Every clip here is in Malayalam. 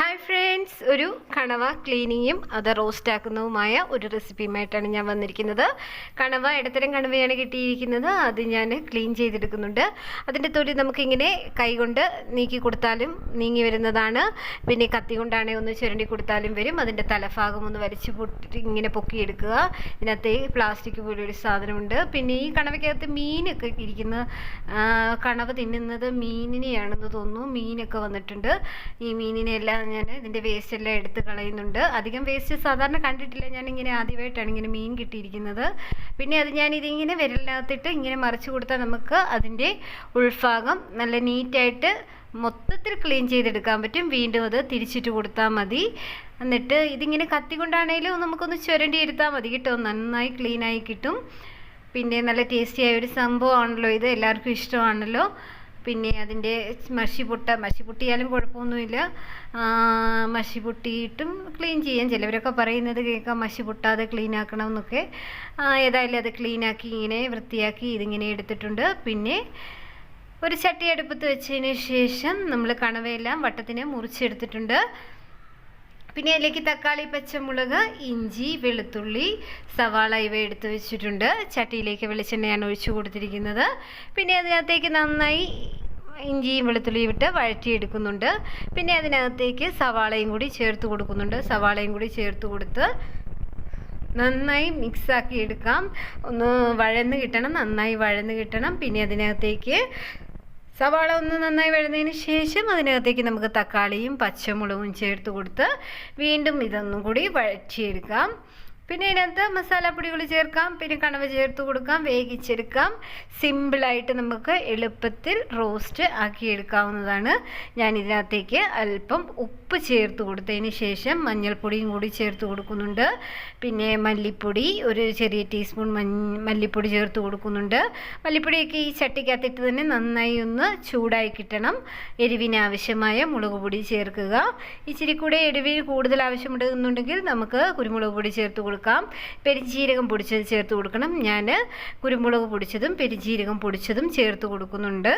ഹായ് ഫ്രണ്ട്സ്, ഒരു കണവ ക്ലീനിങ്ങും അത് റോസ്റ്റാക്കുന്നതുമായ ഒരു റെസിപ്പിയുമായിട്ടാണ് ഞാൻ വന്നിരിക്കുന്നത്. കണവ ഇടത്തരം കണവയാണ് കിട്ടിയിരിക്കുന്നത്. അത് ഞാൻ ക്ലീൻ ചെയ്തെടുക്കുന്നുണ്ട്. അതിൻ്റെ തൊലി നമുക്കിങ്ങനെ കൈകൊണ്ട് നീക്കി കൊടുത്താലും നീങ്ങി വരുന്നതാണ്. പിന്നെ കത്തി കൊണ്ടാണെങ്കിൽ ഒന്ന് ചുരണ്ടി കൊടുത്താലും വരും. അതിൻ്റെ തലഭാഗം ഒന്ന് വലിച്ചു പൊട്ടി ഇങ്ങനെ പൊക്കിയെടുക്കുക. ഇതിനകത്ത് പ്ലാസ്റ്റിക് പോലെ ഒരു സാധനമുണ്ട്. പിന്നെ ഈ കണവയ്ക്കകത്ത് മീനൊക്കെ ഇരിക്കുന്ന കണവ തിന്നുന്നത് മീനിനെയാണെന്ന് തോന്നുന്നു. മീനൊക്കെ വന്നിട്ടുണ്ട്. ഈ മീനിനെല്ലാം ഞാൻ ഇതിൻ്റെ വേസ്റ്റ് എല്ലാം എടുത്ത് കളയുന്നുണ്ട്. അധികം വേസ്റ്റ് സാധാരണ കണ്ടിട്ടില്ല. ഞാനിങ്ങനെ ആദ്യമായിട്ടാണ് ഇങ്ങനെ മീൻ കിട്ടിയിരിക്കുന്നത്. പിന്നെ അത് ഞാനിതിങ്ങനെ വിരലിനകത്തിട്ട് ഇങ്ങനെ മറിച്ച് കൊടുത്താൽ നമുക്ക് അതിൻ്റെ ഉൾഭാഗം നല്ല നീറ്റായിട്ട് മൊത്തത്തിൽ ക്ലീൻ ചെയ്തെടുക്കാൻ പറ്റും. വീണ്ടും അത് തിരിച്ചിട്ട് കൊടുത്താൽ മതി. എന്നിട്ട് ഇതിങ്ങനെ കത്തി കൊണ്ടാണെങ്കിലും നമുക്കൊന്ന് ചുരണ്ടി എടുത്താൽ മതി കേട്ടോ. നന്നായി ക്ലീനായി കിട്ടും. പിന്നെ നല്ല ടേസ്റ്റിയായ ഒരു സംഭവമാണല്ലോ ഇത്. എല്ലാവർക്കും ഇഷ്ടമാണല്ലോ. പിന്നെ അതിൻ്റെ മഷി പൊട്ടിയാലും കുഴപ്പമൊന്നുമില്ല. മഷി പൊട്ടിയിട്ടും ക്ലീൻ ചെയ്യാം. ചിലവരൊക്കെ പറയുന്നത് കേൾക്കാം മഷി പൊട്ടാതെ ക്ലീൻ ആക്കണം എന്നൊക്കെ. ഏതായാലും അത് ക്ലീനാക്കി ഇങ്ങനെ വൃത്തിയാക്കി ഇതിങ്ങനെ എടുത്തിട്ടുണ്ട്. പിന്നെ ഒരു ചട്ടി അടുപ്പത്ത് വെച്ചതിന് ശേഷം നമ്മൾ കണവയെല്ലാം വട്ടത്തിന് മുറിച്ചെടുത്തിട്ടുണ്ട്. പിന്നെ അതിലേക്ക് തക്കാളി, പച്ചമുളക്, ഇഞ്ചി, വെളുത്തുള്ളി, സവാള ഇവ എടുത്ത് വെച്ചിട്ടുണ്ട്. ചട്ടിയിലേക്ക് വെളിച്ചെണ്ണയാണ് ഒഴിച്ചു കൊടുത്തിരിക്കുന്നത്. പിന്നെ അതിനകത്തേക്ക് നന്നായി ഇഞ്ചിയും വെളുത്തുള്ളിയും ഇട്ട് വഴറ്റിയെടുക്കുന്നുണ്ട്. പിന്നെ അതിനകത്തേക്ക് സവാളയും കൂടി ചേർത്ത് കൊടുക്കുന്നുണ്ട്. സവാളയും കൂടി ചേർത്ത് കൊടുത്ത് നന്നായി മിക്സാക്കി എടുക്കാം. ഒന്ന് വഴന്ന് കിട്ടണം, നന്നായി വഴന്ന് കിട്ടണം. പിന്നെ അതിനകത്തേക്ക് സവാള ഒന്ന് നന്നായി വഴന്നതിന് ശേഷം അതിനകത്തേക്ക് നമുക്ക് തക്കാളിയും പച്ചമുളകും ചേർത്ത് കൊടുത്ത് വീണ്ടും ഇതൊന്നും കൂടി വഴറ്റിയെടുക്കാം. പിന്നെ ഇതിനകത്ത് മസാലപ്പൊടികൾ ചേർക്കാം. പിന്നെ കണവ ചേർത്ത് കൊടുക്കാം, വേവിച്ചെടുക്കാം. സിമ്പിളായിട്ട് നമുക്ക് എളുപ്പത്തിൽ റോസ്റ്റ് ആക്കിയെടുക്കാവുന്നതാണ്. ഞാൻ ഇതിനകത്തേക്ക് അല്പം ഉപ്പ് ചേർത്ത് കൊടുത്തതിന് ശേഷം മഞ്ഞൾപ്പൊടിയും കൂടി ചേർത്ത് കൊടുക്കുന്നുണ്ട്. പിന്നെ മല്ലിപ്പൊടി ഒരു ചെറിയ ടീസ്പൂൺ മല്ലിപ്പൊടി ചേർത്ത് കൊടുക്കുന്നുണ്ട്. മല്ലിപ്പൊടിയൊക്കെ ഈ ചട്ടിക്കകത്തിട്ട് തന്നെ നന്നായി ഒന്ന് ചൂടായി കിട്ടണം. എരിവിന് ആവശ്യമായ മുളക് പൊടി ചേർക്കുക. ഇച്ചിരി കൂടെ എരിവിന് കൂടുതൽ ആവശ്യമുണ്ടെന്നുണ്ടെങ്കിൽ നമുക്ക് കുരുമുളക് പൊടി ചേർത്ത് കൊടുക്കാം. പെരിഞ്ജീരകം പൊടിച്ചത് ചേർത്ത് കൊടുക്കണം. ഞാൻ കുരുമുളക് പൊടിച്ചതും പെരിഞ്ജീരകം പൊടിച്ചതും ചേർത്ത് കൊടുക്കുന്നുണ്ട്.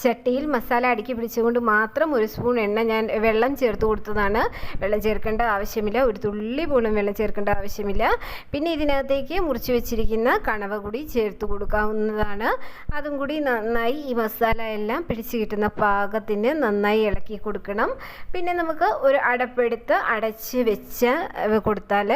ചട്ടിയിൽ മസാല അടുക്കി പിടിച്ചുകൊണ്ട് മാത്രം ഒരു സ്പൂൺ എണ്ണ ഞാൻ വെള്ളം ചേർത്ത് കൊടുത്തതാണ്. വെള്ളം ചേർക്കേണ്ട ആവശ്യമില്ല. ഒരു തുള്ളി പോലും വെള്ളം ചേർക്കേണ്ട ആവശ്യമില്ല. പിന്നെ ഇതിനകത്തേക്ക് മുറിച്ച് വെച്ചിരിക്കുന്ന കണവ കൂടി ചേർത്ത് കൊടുക്കാവുന്നതാണ്. അതും കൂടി നന്നായി ഈ മസാല എല്ലാം പിടിച്ച് കിട്ടുന്ന പാകത്തിന് നന്നായി ഇളക്കി കൊടുക്കണം. പിന്നെ നമുക്ക് ഒരു അടപ്പെടുത്ത് അടച്ച് വെച്ച് കൊടുത്താൽ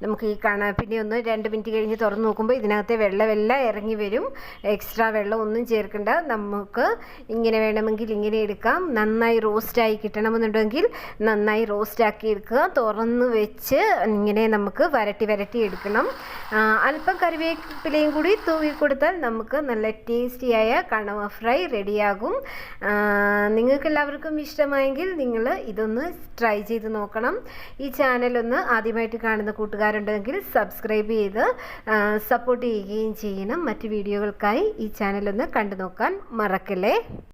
നമുക്ക് ഈ പിന്നെ ഒന്ന് 2 മിനിറ്റ് കഴിഞ്ഞ് തുറന്ന് നോക്കുമ്പോൾ ഇതിനകത്തെ വെള്ളമെല്ലാം ഇറങ്ങി വരും. എക്സ്ട്രാ വെള്ളം ഒന്നും ചേർക്കേണ്ട. നമുക്ക് ഇങ്ങനെ വേണമെങ്കിൽ ഇങ്ങനെ എടുക്കാം. നന്നായി റോസ്റ്റായി കിട്ടണമെന്നുണ്ടെങ്കിൽ നന്നായി റോസ്റ്റാക്കി എടുക്കുക. തുറന്ന് വെച്ച് ഇങ്ങനെ നമുക്ക് വരട്ടി എടുക്കണം. അല്പം കറിവേപ്പിലയും കൂടി തൂവി കൊടുത്താൽ നമുക്ക് നല്ല ടേസ്റ്റിയായ കണവ ഫ്രൈ റെഡിയാകും. നിങ്ങൾക്കെല്ലാവർക്കും ഇഷ്ടമായെങ്കിൽ നിങ്ങൾ ഇതൊന്ന് ട്രൈ ചെയ്ത് നോക്കണം. ഈ ചാനലൊന്ന് ആദ്യമായിട്ട് കാണുന്ന കൂട്ടുകാരുണ്ടെങ്കിൽ സബ്സ്ക്രൈബ് ചെയ്ത് സപ്പോർട്ട് ചെയ്യുകയും ചെയ്യണം. മറ്റ് വീഡിയോകൾക്കായി ഈ ചാനലൊന്ന് കണ്ടു നോക്കാൻ മറക്കല്ലേ.